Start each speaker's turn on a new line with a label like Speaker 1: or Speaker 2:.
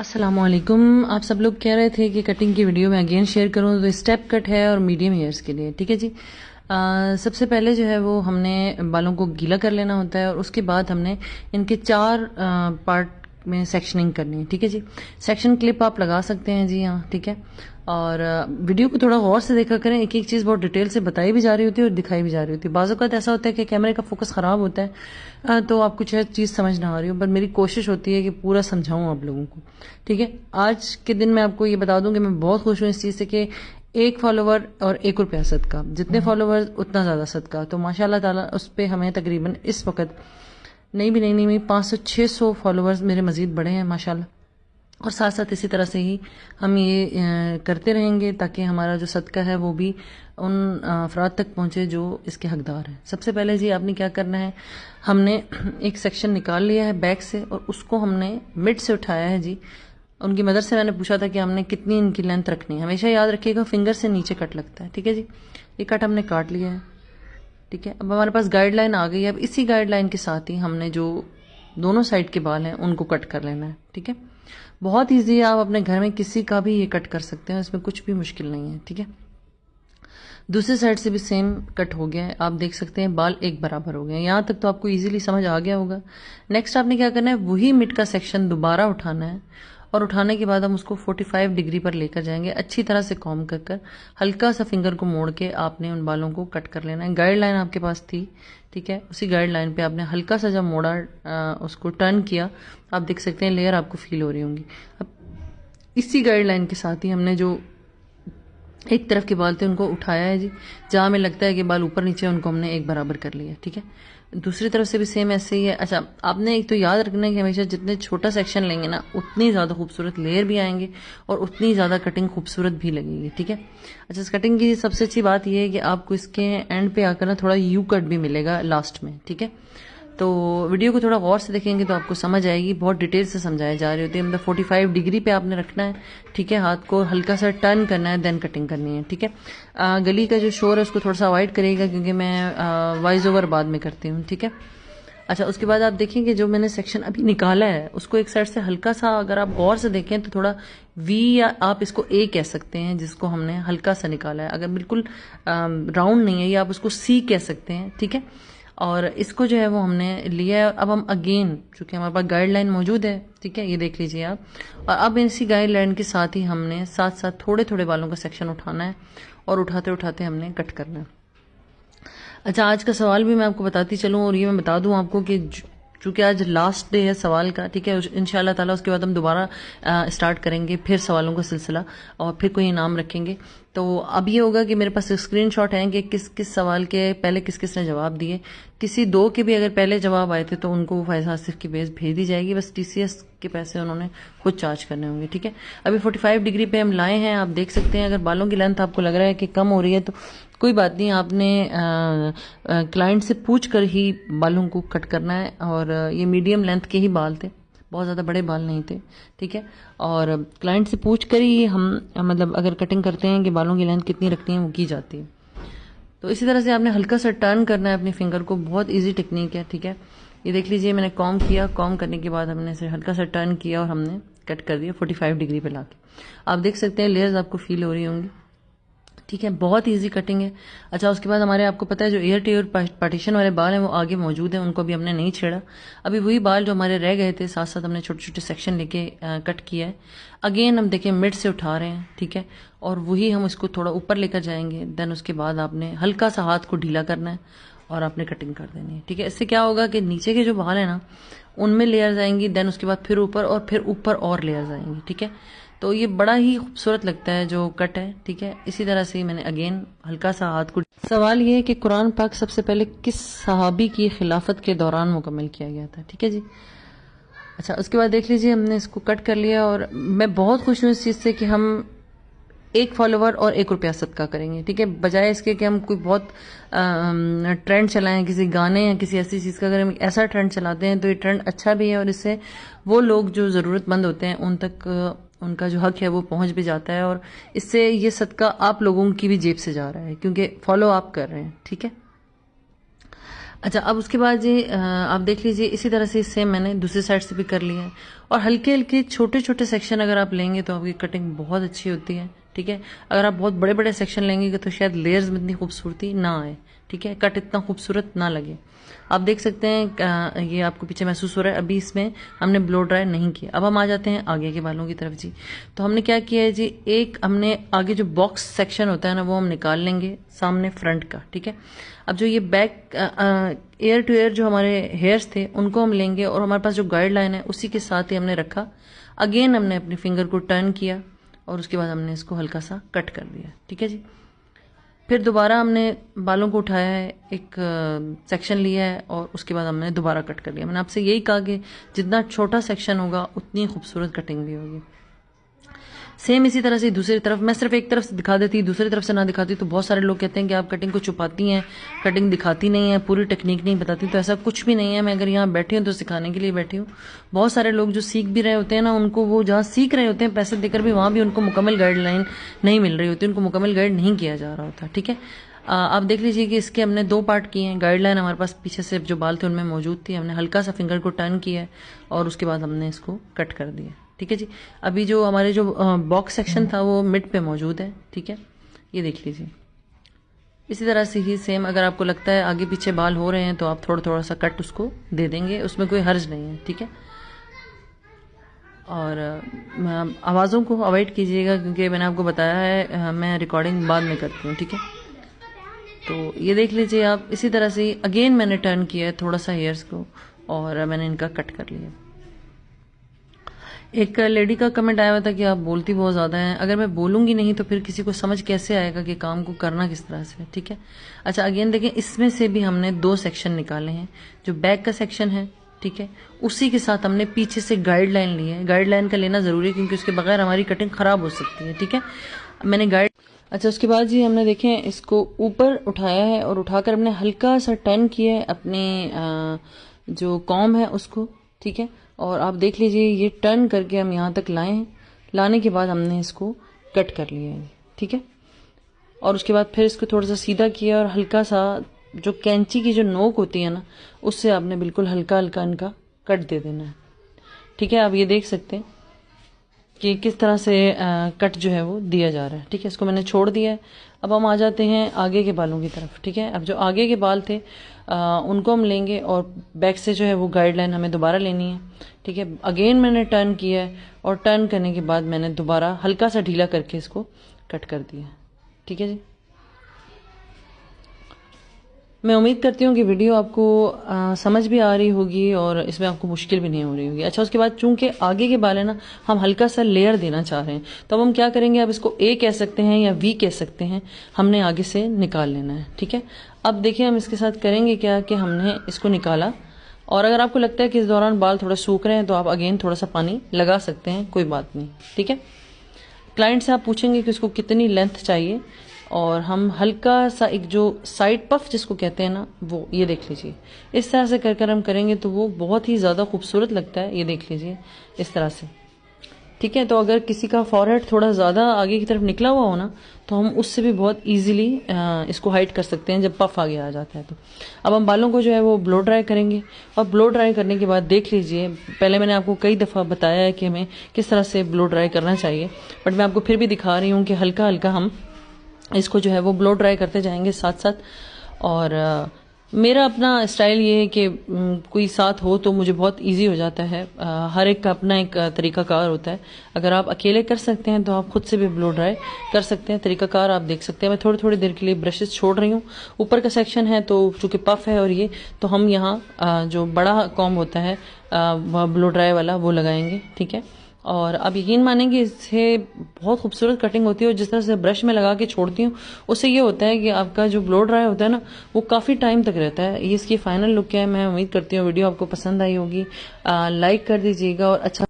Speaker 1: अस्सलामुअलैकुम। आप सब लोग कह रहे थे कि कटिंग की वीडियो में अगेन शेयर करूं, तो स्टेप कट है और मीडियम हेयर्स के लिए। ठीक है जी। सबसे पहले जो है वो हमने बालों को गीला कर लेना होता है और उसके बाद हमने इनके चार पार्ट में सेक्शनिंग करनी है। ठीक है जी। सेक्शन क्लिप आप लगा सकते हैं जी, हाँ ठीक है। और वीडियो को थोड़ा गौर से देखा करें, एक एक चीज़ बहुत डिटेल से बताई भी जा रही होती है और दिखाई भी जा रही होती है। बाज़ औक़ात ऐसा होता है कि कैमरे का फोकस ख़राब होता है, तो आपको शायद चीज़ समझ ना आ रही हो, पर मेरी कोशिश होती है कि पूरा समझाऊं आप लोगों को। ठीक है। आज के दिन मैं आपको ये बता दूं कि मैं बहुत खुश हूं इस चीज़ से कि एक फॉलोवर और ₹1 सदका, जितने फॉलोवर्स उतना ज़्यादा सदका। तो माशाल्लाह ताला उस पर हमें तकरीबन इस वक्त नहीं 500-600 फॉलोवर्स मेरे मज़ीद बढ़े हैं माशाल्लाह। और साथ साथ इसी तरह से ही हम ये करते रहेंगे ताकि हमारा जो सदका है वो भी उन अफराद तक पहुंचे जो इसके हकदार हैं। सबसे पहले जी आपने क्या करना है, हमने एक सेक्शन निकाल लिया है बैक से और उसको हमने मिड से उठाया है जी। उनकी मदर से मैंने पूछा था कि हमने कितनी इनकी लेंथ रखनी है। हमेशा याद रखिएगा फिंगर से नीचे कट लगता है। ठीक है जी। ये कट हमने काट लिया है। ठीक है। अब हमारे पास गाइडलाइन आ गई है। अब इसी गाइडलाइन के साथ ही हमने जो दोनों साइड के बाल हैं उनको कट कर लेना है। ठीक है। बहुत ईजी है, आप अपने घर में किसी का भी ये कट कर सकते हैं, इसमें कुछ भी मुश्किल नहीं है। ठीक है। दूसरी साइड से भी सेम कट हो गया है, आप देख सकते हैं बाल एक बराबर हो गए हैं। यहाँ तक तो आपको इजीली समझ आ गया होगा। नेक्स्ट आपने क्या करना है, वही मिड का सेक्शन दोबारा उठाना है और उठाने के बाद हम उसको 45 डिग्री पर लेकर जाएंगे। अच्छी तरह से कॉम्ब कर हल्का सा फिंगर को मोड़ के आपने उन बालों को कट कर लेना है। गाइडलाइन आपके पास थी, ठीक है, उसी गाइडलाइन पे आपने हल्का सा जब मोड़ा, उसको टर्न किया, आप देख सकते हैं लेयर आपको फील हो रही होंगी। अब इसी गाइडलाइन के साथ ही हमने जो एक तरफ के बाल थे उनको उठाया है जी। जहाँ हमें लगता है कि बाल ऊपर नीचे उनको हमने एक बराबर कर लिया। ठीक है। दूसरी तरफ से भी सेम ऐसे ही है। अच्छा, आपने एक तो याद रखना है कि हमेशा जितने छोटा सेक्शन लेंगे ना उतनी ज़्यादा खूबसूरत लेयर भी आएंगे और उतनी ज़्यादा कटिंग खूबसूरत भी लगेगी। ठीक है। अच्छा, इस कटिंग की सबसे अच्छी बात यह है कि आपको इसके एंड पे आकर ना थोड़ा यू कट भी मिलेगा लास्ट में। ठीक है। तो वीडियो को थोड़ा गौर से देखेंगे तो आपको समझ आएगी, बहुत डिटेल से समझाया जा रही होती है। मतलब 45 डिग्री पे आपने रखना है। ठीक है। हाथ को हल्का सा टर्न करना है, देन कटिंग करनी है। ठीक है। गली का जो शोर है उसको थोड़ा सा अवॉइड करिएगा क्योंकि मैं वॉइस ओवर बाद में करती हूँ। ठीक है। अच्छा, उसके बाद आप देखेंगे जो मैंने सेक्शन अभी निकाला है उसको एक साइड से हल्का सा, अगर आप गौर से देखें तो थोड़ा वी या आप इसको ए कह सकते हैं, जिसको हमने हल्का सा निकाला है। अगर बिल्कुल राउंड नहीं है या आप उसको सी कह सकते हैं। ठीक है। और इसको जो है वो हमने लिया है। अब हम अगेन, चूंकि हमारे पास गाइडलाइन मौजूद है, ठीक है, ये देख लीजिए आप। और अब इसी गाइडलाइन के साथ ही हमने साथ साथ थोड़े थोड़े बालों का सेक्शन उठाना है और उठाते उठाते हमने कट करना है। अच्छा, आज का सवाल भी मैं आपको बताती चलूँ और ये मैं बता दूं आपको कि चूंकि आज लास्ट डे है सवाल का, ठीक है, इंशाल्लाह ताला उसके बाद हम दोबारा स्टार्ट करेंगे फिर सवालों का सिलसिला और फिर कोई इनाम रखेंगे। तो अब ये होगा कि मेरे पास स्क्रीनशॉट हैं कि किस किस सवाल के पहले किस किस ने जवाब दिए। किसी दो के भी अगर पहले जवाब आए थे तो उनको फैज आसिफ की बेस भेज दी जाएगी, बस टीसीएस के पैसे उन्होंने खुद चार्ज करने होंगे। ठीक है। अभी 45 डिग्री पे हम लाए हैं, आप देख सकते हैं। अगर बालों की लेंथ आपको लग रहा है कि कम हो रही है तो कोई बात नहीं, आपने क्लाइंट से पूछ कर ही बालों को कट करना है। और ये मीडियम लेंथ के ही बाल थे, बहुत ज़्यादा बड़े बाल नहीं थे। ठीक है। और क्लाइंट से पूछ कर ही हम मतलब अगर कटिंग करते हैं कि बालों की लेंथ कितनी रखनी है वो की जाती है। तो इसी तरह से आपने हल्का सा टर्न करना है अपनी फिंगर को, बहुत इजी टेक्निक है। ठीक है। ये देख लीजिए, मैंने कॉम्ब किया, कॉम्ब करने के बाद हमने इसे हल्का सा टर्न किया और हमने कट कर दिया 45 डिग्री पे लाके। आप देख सकते हैं लेयर्स आपको फील हो रही होंगी। ठीक है। बहुत इजी कटिंग है। अच्छा, उसके बाद हमारे आपको पता है जो एयर टेयर पार्टीशन वाले बाल हैं वो आगे मौजूद हैं, उनको भी हमने नहीं छेड़ा। अभी वही बाल जो हमारे रह गए थे साथ साथ हमने छोटे छोटे सेक्शन लेके कट किया है। अगेन हम देखें मिड से उठा रहे हैं। ठीक है। और वही हम इसको थोड़ा ऊपर लेकर जाएंगे। देन उसके बाद आपने हल्का सा हाथ को ढीला करना है और आपने कटिंग कर देनी है। ठीक है। इससे क्या होगा कि नीचे के जो बाल है ना उनमें लेयर्स आएंगी, देन उसके बाद फिर ऊपर और फिर ऊपर और लेयर्स आएंगी। ठीक है। तो ये बड़ा ही खूबसूरत लगता है जो कट है। ठीक है। इसी तरह से मैंने अगेन हल्का सा हाथ को। सवाल ये है कि कुरान पाक सबसे पहले किस सहाबी की खिलाफत के दौरान मुकम्मल किया गया था। ठीक है जी। अच्छा, उसके बाद देख लीजिए हमने इसको कट कर लिया और मैं बहुत खुश हूँ इस चीज़ से कि हम एक फॉलोवर और ₹1 सदका करेंगे। ठीक है। बजाय इसके कि हम कोई बहुत ट्रेंड चलाएं किसी गाने या किसी ऐसी चीज़ का, अगर हम ऐसा ट्रेंड चलाते हैं तो ये ट्रेंड अच्छा भी है और इससे वो लोग जो ज़रूरतमंद होते हैं उन तक उनका जो हक है वो पहुंच भी जाता है और इससे ये सदका आप लोगों की भी जेब से जा रहा है क्योंकि फॉलो आप कर रहे हैं। ठीक है। अच्छा, अब उसके बाद जी आप देख लीजिए इसी तरह से सेम मैंने दूसरी साइड से भी कर लिया है। और हल्के हल्के छोटे छोटे सेक्शन अगर आप लेंगे तो आपकी कटिंग बहुत अच्छी होती है। ठीक है, अगर आप बहुत बड़े बड़े सेक्शन लेंगे तो शायद लेयर्स में इतनी खूबसूरती ना आए। ठीक है, कट इतना खूबसूरत ना लगे। आप देख सकते हैं ये आपको पीछे महसूस हो रहा है, अभी इसमें हमने ब्लो ड्राई नहीं किया। अब हम आ जाते हैं आगे के बालों की तरफ जी। तो हमने क्या किया है जी, एक हमने आगे जो बॉक्स सेक्शन होता है ना वो हम निकाल लेंगे सामने फ्रंट का। ठीक है, अब जो ये बैक एयर टू एयर जो हमारे हेयर्स थे उनको हम लेंगे और हमारे पास जो गाइडलाइन है उसी के साथ ही हमने रखा। अगेन हमने अपनी फिंगर को टर्न किया और उसके बाद हमने इसको हल्का सा कट कर दिया। ठीक है जी, फिर दोबारा हमने बालों को उठाया है, एक सेक्शन लिया है और उसके बाद हमने दोबारा कट कर लिया। मैंने आपसे यही कहा कि जितना छोटा सेक्शन होगा उतनी खूबसूरत कटिंग भी होगी। सेम इसी तरह से दूसरी तरफ, मैं सिर्फ एक तरफ से दिखा देती दूसरी तरफ से ना दिखाती तो बहुत सारे लोग कहते हैं कि आप कटिंग को छुपाती हैं, कटिंग दिखाती नहीं है, पूरी टेक्निक नहीं बताती। तो ऐसा कुछ भी नहीं है, मैं अगर यहाँ बैठी हूँ तो सिखाने के लिए बैठी हूँ। बहुत सारे लोग जो सीख भी रहे होते हैं ना, उनको वो जहाँ सीख रहे होते हैं पैसे देकर भी, वहाँ भी उनको मुकम्मल गाइडलाइन नहीं मिल रही होती, उनको मुकम्मल गाइड नहीं किया जा रहा होता। ठीक है, आप देख लीजिए कि इसके हमने दो पार्ट किए हैं। गाइडलाइन हमारे पास पीछे से जो बाल थे उनमें मौजूद थी, हमने हल्का सा फिंगर को टर्न किया है और उसके बाद हमने इसको कट कर दिया। ठीक है जी, अभी जो हमारे जो बॉक्स सेक्शन था वो मिड पे मौजूद है। ठीक है, ये देख लीजिए। इसी तरह से ही सेम अगर आपको लगता है आगे पीछे बाल हो रहे हैं तो आप थोड़ा थोड़ा सा कट उसको दे देंगे, उसमें कोई हर्ज नहीं है। ठीक है, और आवाज़ों को अवॉइड कीजिएगा क्योंकि मैंने आपको बताया है मैं रिकॉर्डिंग बाद में करती हूँ। ठीक है, तो ये देख लीजिए आप, इसी तरह से अगेन मैंने टर्न किया है थोड़ा सा हेयर्स को और मैंने इनका कट कर लिया। एक लेडी का कमेंट आया हुआ था कि आप बोलती बहुत ज़्यादा हैं। अगर मैं बोलूँगी नहीं तो फिर किसी को समझ कैसे आएगा कि काम को करना किस तरह से। ठीक है, अच्छा अगेन देखें, इसमें से भी हमने दो सेक्शन निकाले हैं। जो बैक का सेक्शन है, ठीक है, उसी के साथ हमने पीछे से गाइडलाइन ली है। गाइडलाइन का लेना ज़रूरी है क्योंकि उसके बगैर हमारी कटिंग ख़राब हो सकती है। ठीक है, मैंने गाइड अच्छा उसके बाद जी हमने देखें इसको ऊपर उठाया है और उठाकर हमने हल्का सा टर्न किया है अपने जो कॉम्ब है उसको। ठीक है, और आप देख लीजिए ये टर्न करके हम यहाँ तक लाए हैं। लाने के बाद हमने इसको कट कर लिया है। ठीक है, और उसके बाद फिर इसको थोड़ा सा सीधा किया और हल्का सा जो कैंची की जो नोक होती है ना, उससे आपने बिल्कुल हल्का हल्का इनका कट दे देना है। ठीक है, आप ये देख सकते हैं कि किस तरह से कट जो है वो दिया जा रहा है। ठीक है, इसको मैंने छोड़ दिया है। अब हम आ जाते हैं आगे के बालों की तरफ। ठीक है, अब जो आगे के बाल थे उनको हम लेंगे और बैक से जो है वो गाइडलाइन हमें दोबारा लेनी है। ठीक है, अगेन मैंने टर्न किया है और टर्न करने के बाद मैंने दोबारा हल्का सा ढीला करके इसको कट कर दिया। ठीक है जी, मैं उम्मीद करती हूँ कि वीडियो आपको समझ भी आ रही होगी और इसमें आपको मुश्किल भी नहीं हो रही होगी। अच्छा उसके बाद चूंकि आगे के बाल है ना, हम हल्का सा लेयर देना चाह रहे हैं, तो अब हम क्या करेंगे, अब इसको ए कह सकते हैं या वी कह सकते हैं, हमने आगे से निकाल लेना है। ठीक है, अब देखिए हम इसके साथ करेंगे क्या कि हमने इसको निकाला और अगर आपको लगता है कि इस दौरान बाल थोड़ा सूख रहे हैं तो आप अगेन थोड़ा सा पानी लगा सकते हैं, कोई बात नहीं। ठीक है, क्लाइंट से आप पूछेंगे कि उसको कितनी लेंथ चाहिए और हम हल्का सा एक जो साइड पफ जिसको कहते हैं ना, वो ये देख लीजिए इस तरह से कर कर हम करेंगे तो वो बहुत ही ज़्यादा खूबसूरत लगता है। ये देख लीजिए इस तरह से। ठीक है, तो अगर किसी का फॉरहेड थोड़ा ज़्यादा आगे की तरफ निकला हुआ हो ना, तो हम उससे भी बहुत इजीली इसको हाइड कर सकते हैं जब पफ आगे आ जाता है। तो अब हम बालों को जो है वो ब्लो ड्राई करेंगे और ब्लो ड्राई करने के बाद देख लीजिए, पहले मैंने आपको कई दफ़ा बताया है कि हमें किस तरह से ब्लो ड्राई करना चाहिए, बट मैं आपको फिर भी दिखा रही हूँ कि हल्का हल्का हम इसको जो है वो ब्लो ड्राई करते जाएंगे साथ साथ। और मेरा अपना स्टाइल ये है कि कोई साथ हो तो मुझे बहुत इजी हो जाता है। हर एक का अपना एक तरीकाकार होता है। अगर आप अकेले कर सकते हैं तो आप खुद से भी ब्लो ड्राई कर सकते हैं। तरीकाकार आप देख सकते हैं। मैं थोड़ी थोड़ी देर के लिए ब्रशेस छोड़ रही हूँ। ऊपर का सेक्शन है तो चूंकि पफ है और ये, तो हम यहाँ जो बड़ा कॉम्ब होता है ब्लो ड्राई वाला वो लगाएंगे। ठीक है, और आप यकीन मानेंगे इससे बहुत खूबसूरत कटिंग होती है। और जिस तरह से ब्रश में लगा के छोड़ती हूँ उससे ये होता है कि आपका जो ब्लो ड्राई होता है ना, वो काफ़ी टाइम तक रहता है। ये इसकी फाइनल लुक है। मैं उम्मीद करती हूँ वीडियो आपको पसंद आई होगी। लाइक कर दीजिएगा और अच्छा